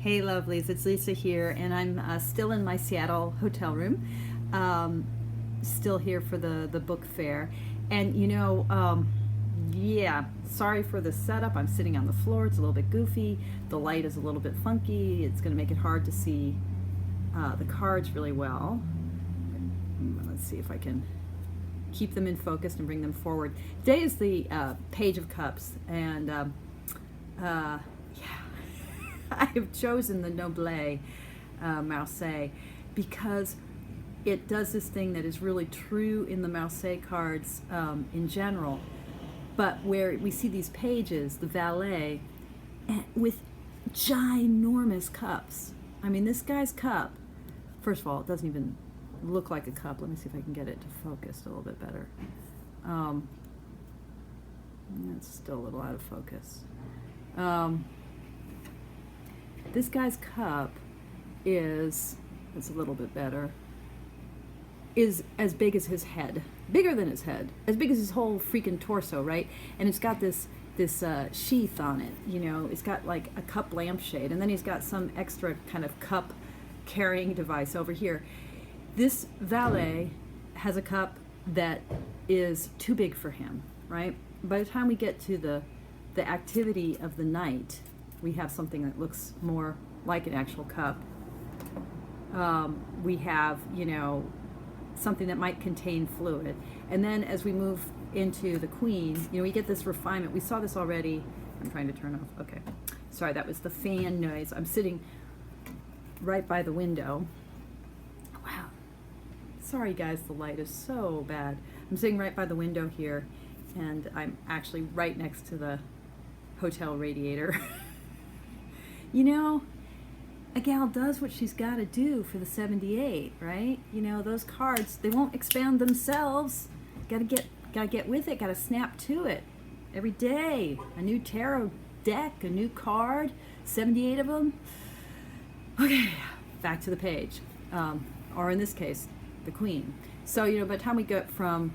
Hey lovelies, it's Lisa here, and I'm still in my Seattle hotel room, still here for the book fair. And yeah, sorry for the setup. I'm sitting on the floor, it's a little bit goofy, the light is a little bit funky, it's going to make it hard to see the cards really well. Let's see if I can keep them in focus and bring them forward. Today is the Page of Cups, and yeah. I have chosen the Noble Marseille because it does this thing that is really true in the Marseille cards in general, but where we see these pages, the valet, with ginormous cups. I mean, this guy's cup, first of all, it doesn't even look like a cup. Let me see if I can get it to focus a little bit better. It's still a little out of focus. This guy's cup it's a little bit better, is as big as his head, bigger than his head, as big as his whole freaking torso, right? And it's got this sheath on it, it's got like a cup lampshade, and then he's got some extra kind of cup carrying device over here. This valet has a cup that is too big for him, right? By the time we get to the activity of the night, we have something that looks more like an actual cup. We have, something that might contain fluid. And then as we move into the Queen, we get this refinement. We saw this already. I'm trying to turn off. Okay. Sorry, that was the fan noise. I'm sitting right by the window. Wow. Sorry, guys, the light is so bad. I'm sitting right by the window here, and I'm actually right next to the hotel radiator. A gal does what she's got to do for the 78, right? Those cards, they won't expand themselves. Gotta get with it, gotta snap to it. Every day, a new tarot deck, a new card, 78 of them. Okay, back to the page. Or in this case, the Queen. So, by the time we get from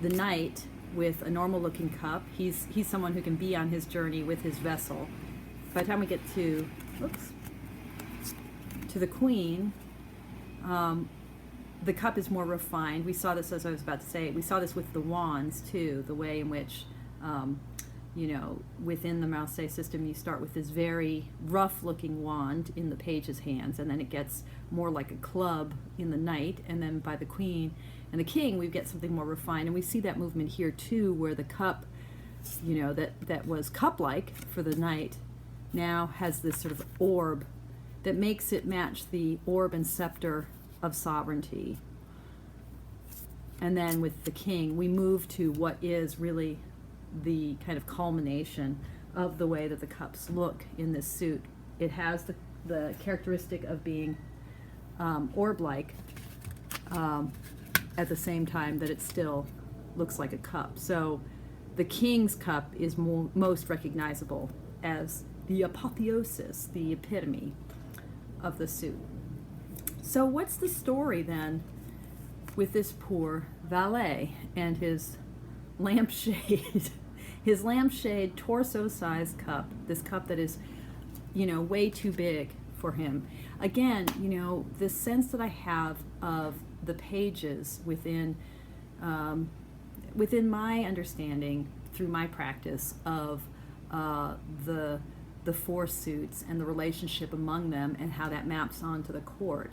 the Knight with a normal looking cup, he's someone who can be on his journey with his vessel. By the time we get to the Queen, the cup is more refined. We saw this, as I was about to say, we saw this with the wands too, the way in which, within the Marseille system, you start with this very rough looking wand in the page's hands, and then it gets more like a club in the Knight, and then by the Queen and the King, we get something more refined. And we see that movement here too, where the cup, that was cup-like for the Knight, now has this sort of orb that makes it match the orb and scepter of sovereignty. And then with the King, we move to what is really the kind of culmination of the way that the cups look in this suit. It has the characteristic of being orb-like at the same time that it still looks like a cup. So the King's cup is most recognizable as the apotheosis, the epitome of the suit. So what's the story then with this poor valet and his lampshade, his lampshade torso-sized cup, this cup that is, way too big for him? Again, the sense that I have of the pages within my understanding through my practice of the four suits and the relationship among them and how that maps onto the court.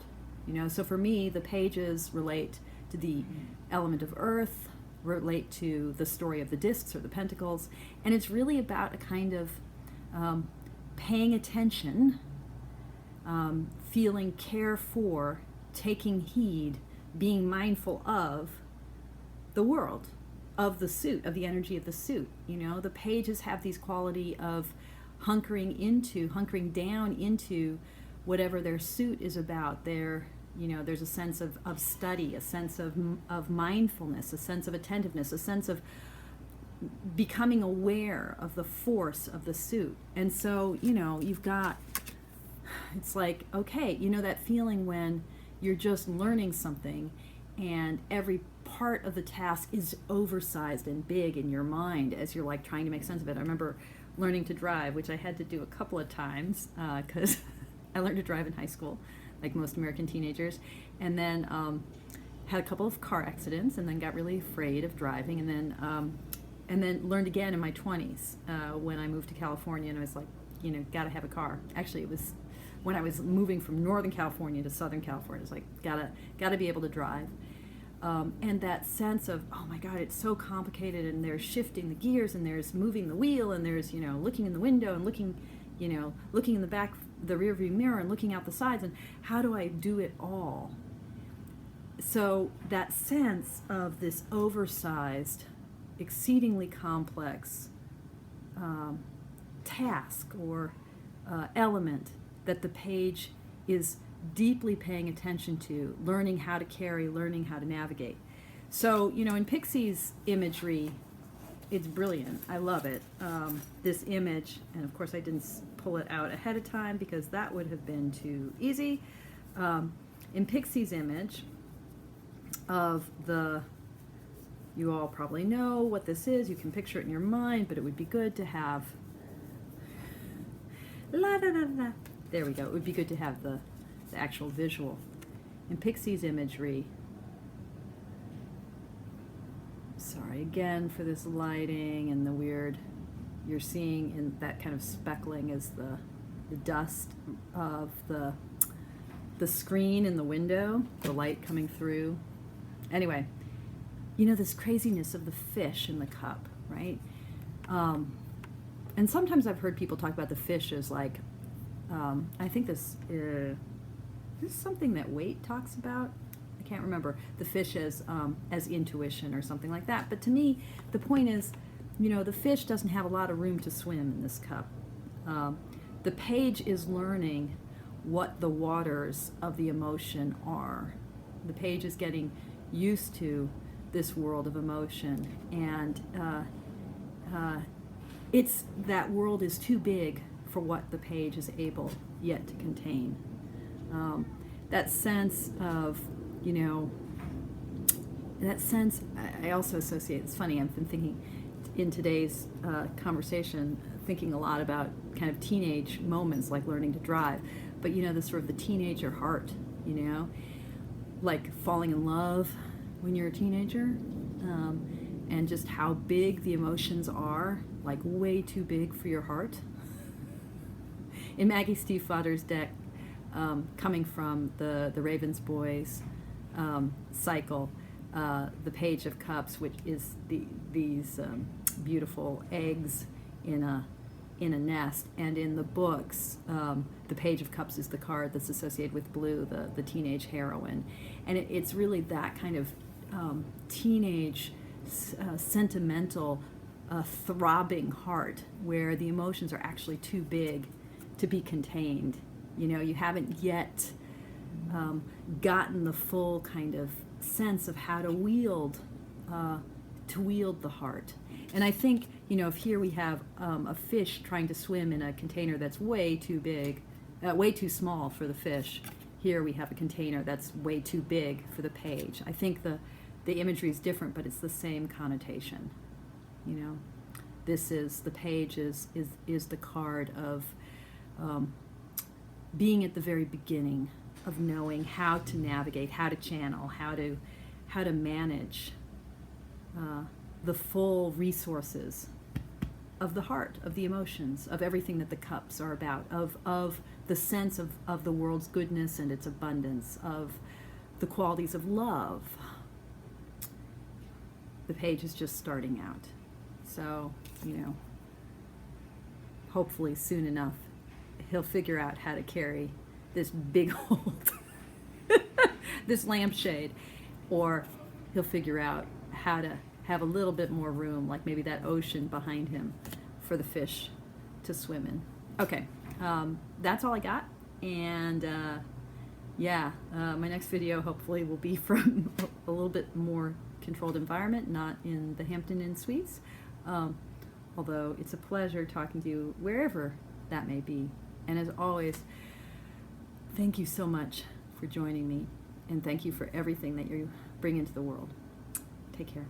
So for me, the pages relate to the element of earth, relate to the story of the discs or the pentacles, and it's really about a kind of paying attention, feeling care for, taking heed, being mindful of the world, of the energy of the suit. The pages have these quality of hunkering down into whatever their suit is about. There's a sense of study, a sense of mindfulness, a sense of attentiveness, a sense of becoming aware of the force of the suit. And so, you've got, it's like, okay, that feeling when you're just learning something and every part of the task is oversized and big in your mind as you're trying to make sense of it. I remember learning to drive, which I had to do a couple of times because I learned to drive in high school, like most American teenagers, and then had a couple of car accidents, and then got really afraid of driving, and then learned again in my 20s when I moved to California, and I was like, gotta have a car. Actually, it was when I was moving from Northern California to Southern California. It's like, gotta be able to drive. And that sense of, oh my God, it's so complicated, and there's shifting the gears, and there's moving the wheel, and there's, looking in the window, and looking in the back, the rear view mirror, and looking out the sides, and how do I do it all? So that sense of this oversized, exceedingly complex task or element that the page is deeply paying attention to, learning how to carry, learning how to navigate. So, in Pixie's imagery, it's brilliant. I love it. This image, and of course I didn't pull it out ahead of time because that would have been too easy. In Pixie's image of you all probably know what this is. You can picture it in your mind, but it would be good to have there we go. It would be good to have the actual visual. In Pixie's imagery, sorry again for this lighting and the weird, you're seeing in that kind of speckling is the dust of the screen in the window, the light coming through. Anyway, this craziness of the fish in the cup, right? And sometimes I've heard people talk about the fish as like, I think this is something that Waite talks about. I can't remember. The fish as intuition or something like that. But to me, the point is, the fish doesn't have a lot of room to swim in this cup. The page is learning what the waters of the emotion are. The page is getting used to this world of emotion, and it's that world is too big for what the page is able yet to contain. That sense of, that sense I also associate, it's funny, I've been thinking in today's conversation, thinking a lot about kind of teenage moments like learning to drive, but the sort of the teenager heart, like falling in love when you're a teenager, and just how big the emotions are, like way too big for your heart. In Maggie Stiefvater's deck, coming from the Ravensboys cycle, the Page of Cups, which is these beautiful eggs in a nest, and in the books, the Page of Cups is the card that's associated with Blue, the teenage heroine, and it's really that kind of teenage, sentimental, throbbing heart where the emotions are actually too big to be contained. You haven't yet gotten the full kind of sense of how to wield the heart. And I think, if here we have a fish trying to swim in a container that's way too big, way too small for the fish, here we have a container that's way too big for the page. I think the imagery is different, but it's the same connotation. This is, the page is the card of being at the very beginning of knowing how to navigate, how to channel, how to manage the full resources of the heart, of the emotions, of everything that the cups are about, of the sense of the world's goodness and its abundance, of the qualities of love. The page is just starting out. So, hopefully soon enough, he'll figure out how to carry this big old, this lampshade, or he'll figure out how to have a little bit more room, like maybe that ocean behind him, for the fish to swim in. Okay, that's all I got, and my next video hopefully will be from a little bit more controlled environment, not in the Hampton Inn Suites, although it's a pleasure talking to you wherever that may be. And as always, thank you so much for joining me, and thank you for everything that you bring into the world. Take care.